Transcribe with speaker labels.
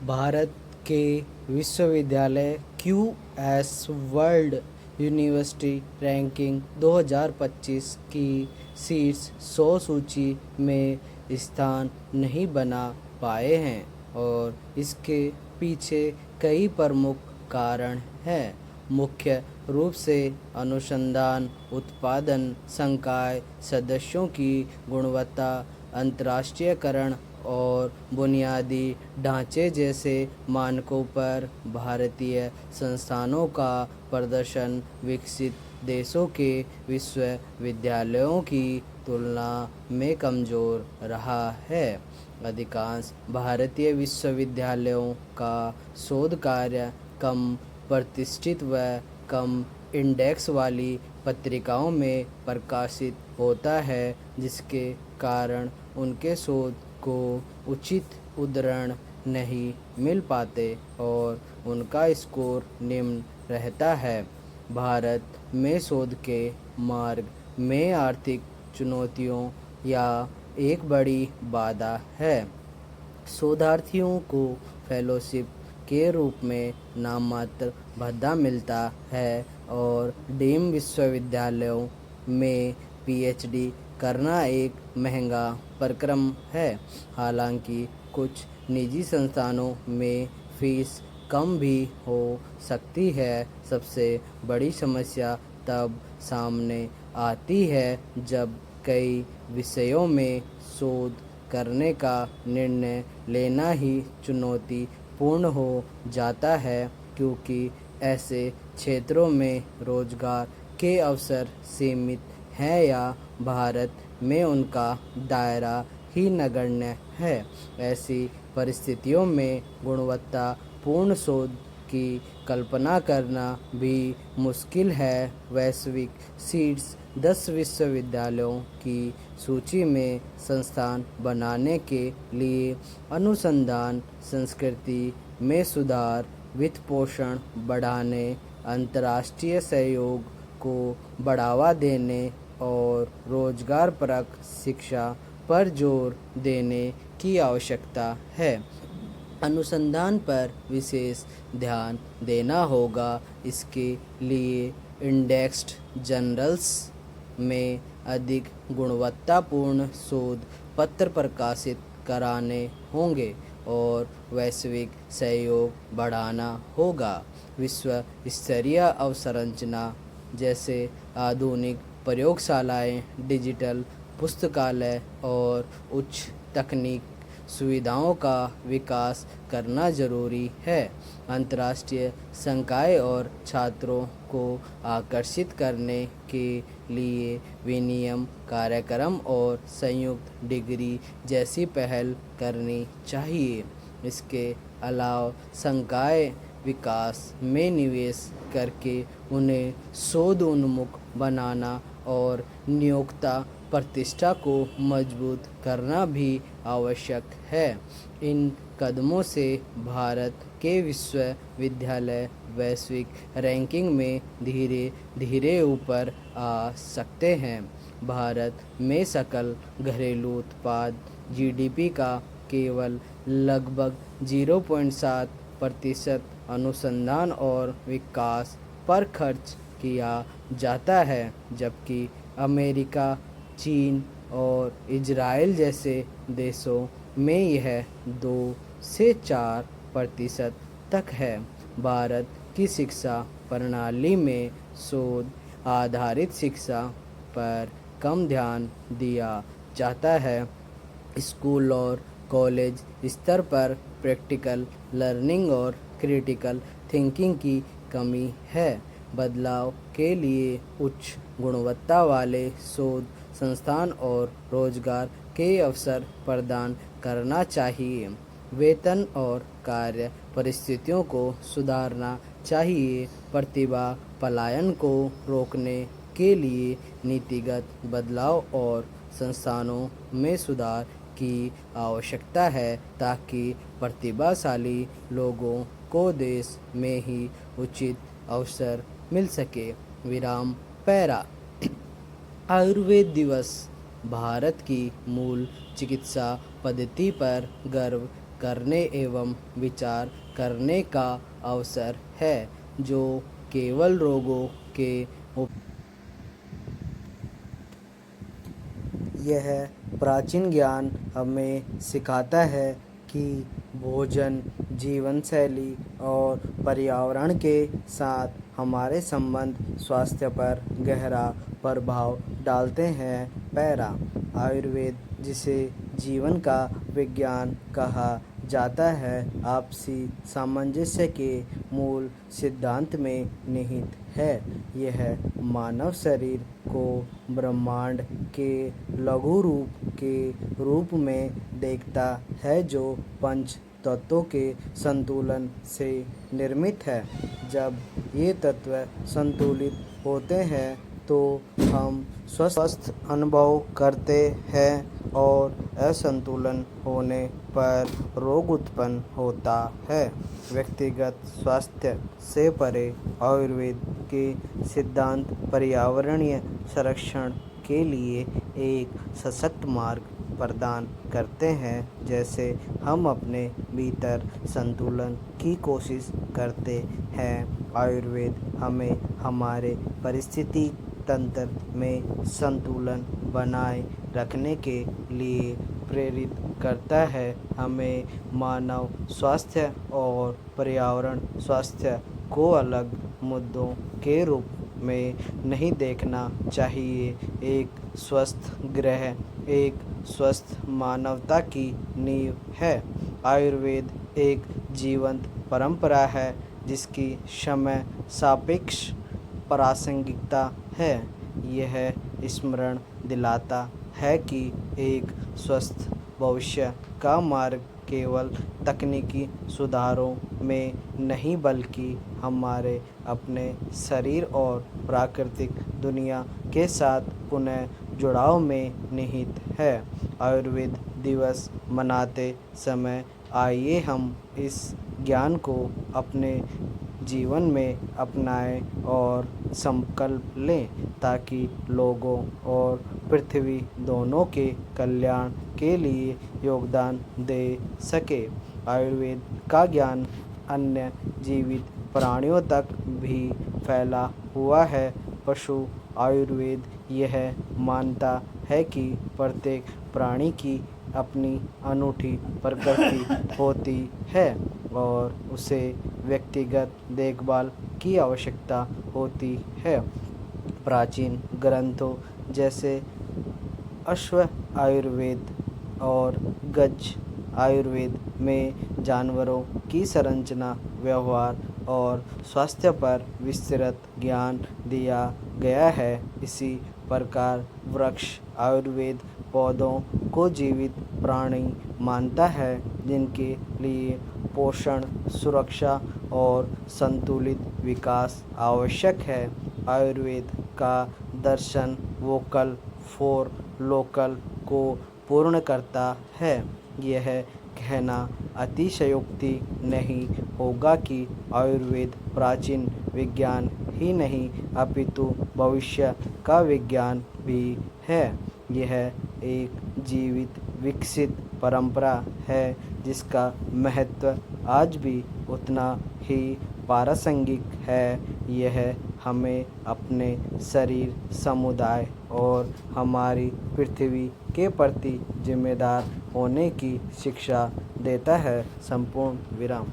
Speaker 1: भारत के विश्वविद्यालय QS world university ranking 2025 की शीर्ष 100 सूची में स्थान नहीं बना पाए हैं और इसके पीछे कई प्रमुख कारण हैं। मुख्य रूप से अनुसंधान, उत्पादन, संकाय सदस्यों की गुणवत्ता, अंतर्राष्ट्रीयकरण और बुनियादी ढांचे जैसे मानकों पर भारतीय संस्थानों का प्रदर्शन विकसित देशों के विश्वविद्यालयों की तुलना में कमज़ोर रहा है। अधिकांश भारतीय विश्वविद्यालयों का शोध कार्य कम प्रतिष्ठित व कम इंडेक्स वाली पत्रिकाओं में प्रकाशित होता है, जिसके कारण उनके शोध को उचित उद्धरण नहीं मिल पाते और उनका स्कोर निम्न रहता है। भारत में शोध के मार्ग में आर्थिक चुनौतियों या एक बड़ी बाधा है। शोधार्थियों को फेलोशिप के रूप में नाममात्र भत्ता मिलता है और डीम्ड विश्वविद्यालयों में पीएचडी करना एक महंगा प्रक्रम है। हालांकि कुछ निजी संस्थानों में फीस कम भी हो सकती है। सबसे बड़ी समस्या तब सामने आती है जब कई विषयों में शोध करने का निर्णय लेना ही चुनौतीपूर्ण हो जाता है, क्योंकि ऐसे क्षेत्रों में रोजगार के अवसर सीमित हैं या भारत में उनका दायरा ही नगण्य है। ऐसी परिस्थितियों में गुणवत्तापूर्ण शोध की कल्पना करना भी मुश्किल है। वैश्विक शीर्ष 10 विश्वविद्यालयों की सूची में संस्थान बनाने के लिए अनुसंधान संस्कृति में सुधार, वित्तपोषण बढ़ाने, अंतर्राष्ट्रीय सहयोग को बढ़ावा देने और रोजगारपरक शिक्षा पर जोर देने की आवश्यकता है। अनुसंधान पर विशेष ध्यान देना होगा। इसके लिए इंडेक्स्ड जर्नल्स में अधिक गुणवत्तापूर्ण शोध पत्र प्रकाशित कराने होंगे और वैश्विक सहयोग बढ़ाना होगा। विश्व स्तरीय अवसंरचना जैसे आधुनिक प्रयोगशालाएं, डिजिटल पुस्तकालय और उच्च तकनीक सुविधाओं का विकास करना जरूरी है। अंतर्राष्ट्रीय संकाय और छात्रों को आकर्षित करने के लिए विनियम कार्यक्रम और संयुक्त डिग्री जैसी पहल करनी चाहिए। इसके अलावा संकाय विकास में निवेश करके उन्हें शोध उन्मुख बनाना और नियोक्ता प्रतिष्ठा को मजबूत करना भी आवश्यक है। इन कदमों से भारत के विश्वविद्यालय वैश्विक रैंकिंग में धीरे धीरे ऊपर आ सकते हैं। भारत में सकल घरेलू उत्पाद जीडीपी का केवल लगभग 0.7% अनुसंधान और विकास पर खर्च किया जाता है, जबकि अमेरिका, चीन और इजराइल जैसे देशों में यह 2 से 4% तक है। भारत की शिक्षा प्रणाली में शोध आधारित शिक्षा पर कम ध्यान दिया जाता है। स्कूल और कॉलेज स्तर पर प्रैक्टिकल लर्निंग और क्रिटिकल थिंकिंग की कमी है। बदलाव के लिए उच्च गुणवत्ता वाले शोध संस्थान और रोजगार के अवसर प्रदान करना चाहिए। वेतन और कार्य परिस्थितियों को सुधारना चाहिए। प्रतिभा पलायन को रोकने के लिए नीतिगत बदलाव और संस्थानों में सुधार की आवश्यकता है, ताकि प्रतिभाशाली लोगों को देश में ही उचित अवसर मिल सके। विराम पैरा। आयुर्वेद दिवस भारत की मूल चिकित्सा पद्धति पर गर्व करने एवं विचार करने का अवसर है, जो केवल रोगों के यह प्राचीन ज्ञान हमें सिखाता है कि भोजन, जीवन शैली और पर्यावरण के साथ हमारे संबंध स्वास्थ्य पर गहरा प्रभाव डालते हैं। पैरा आयुर्वेद, जिसे जीवन का विज्ञान कहा जाता है, आपसी सामंजस्य के मूल सिद्धांत में निहित है। यह मानव शरीर को ब्रह्मांड के लघु रूप के रूप में देखता है, जो पंच तत्वों के संतुलन से निर्मित है। जब ये तत्व संतुलित होते हैं तो हम स्वस्थ अनुभव करते हैं और असंतुलन होने पर रोग उत्पन्न होता है। व्यक्तिगत स्वास्थ्य से परे आयुर्वेद के सिद्धांत पर्यावरणीय संरक्षण के लिए एक सशक्त मार्ग प्रदान करते हैं। जैसे हम अपने भीतर संतुलन की कोशिश करते हैं, आयुर्वेद हमें हमारे परिस्थिति तंत्र में संतुलन बनाए रखने के लिए प्रेरित करता है। हमें मानव स्वास्थ्य और पर्यावरण स्वास्थ्य को अलग मुद्दों के रूप में नहीं देखना चाहिए। एक स्वस्थ ग्रह एक स्वस्थ मानवता की नींव है। आयुर्वेद एक जीवंत परंपरा है, जिसकी समय सापेक्ष प्रासंगिकता है। यह स्मरण दिलाता है कि एक स्वस्थ भविष्य का मार्ग केवल तकनीकी सुधारों में नहीं, बल्कि हमारे अपने शरीर और प्राकृतिक दुनिया के साथ पुनः जुड़ाव में निहित है। आयुर्वेद दिवस मनाते समय आइए हम इस ज्ञान को अपने जीवन में अपनाएं और संकल्प लें, ताकि लोगों और पृथ्वी दोनों के कल्याण के लिए योगदान दे सके। आयुर्वेद का ज्ञान अन्य जीवित प्राणियों तक भी फैला हुआ है। पशु आयुर्वेद यह मानता है कि प्रत्येक प्राणी की अपनी अनूठी प्रकृति होती है और उसे व्यक्तिगत देखभाल की आवश्यकता होती है। प्राचीन ग्रंथों जैसे अश्व आयुर्वेद और गज आयुर्वेद में जानवरों की संरचना, व्यवहार और स्वास्थ्य पर विस्तृत ज्ञान दिया गया है। इसी प्रकार वृक्ष आयुर्वेद पौधों को जीवित प्राणी मानता है, जिनके लिए पोषण, सुरक्षा और संतुलित विकास आवश्यक है। आयुर्वेद का दर्शन वोकल फॉर लोकल को पूर्ण करता है। यह कहना अतिशयोक्ति नहीं होगा कि आयुर्वेद प्राचीन विज्ञान ही नहीं, अपितु भविष्य का विज्ञान भी है। यह एक जीवित विकसित परंपरा है, जिसका महत्व आज भी उतना ही प्रासंगिक है। यह हमें अपने शरीर, समुदाय और हमारी पृथ्वी के प्रति जिम्मेदार होने की शिक्षा देता है। संपूर्ण विराम।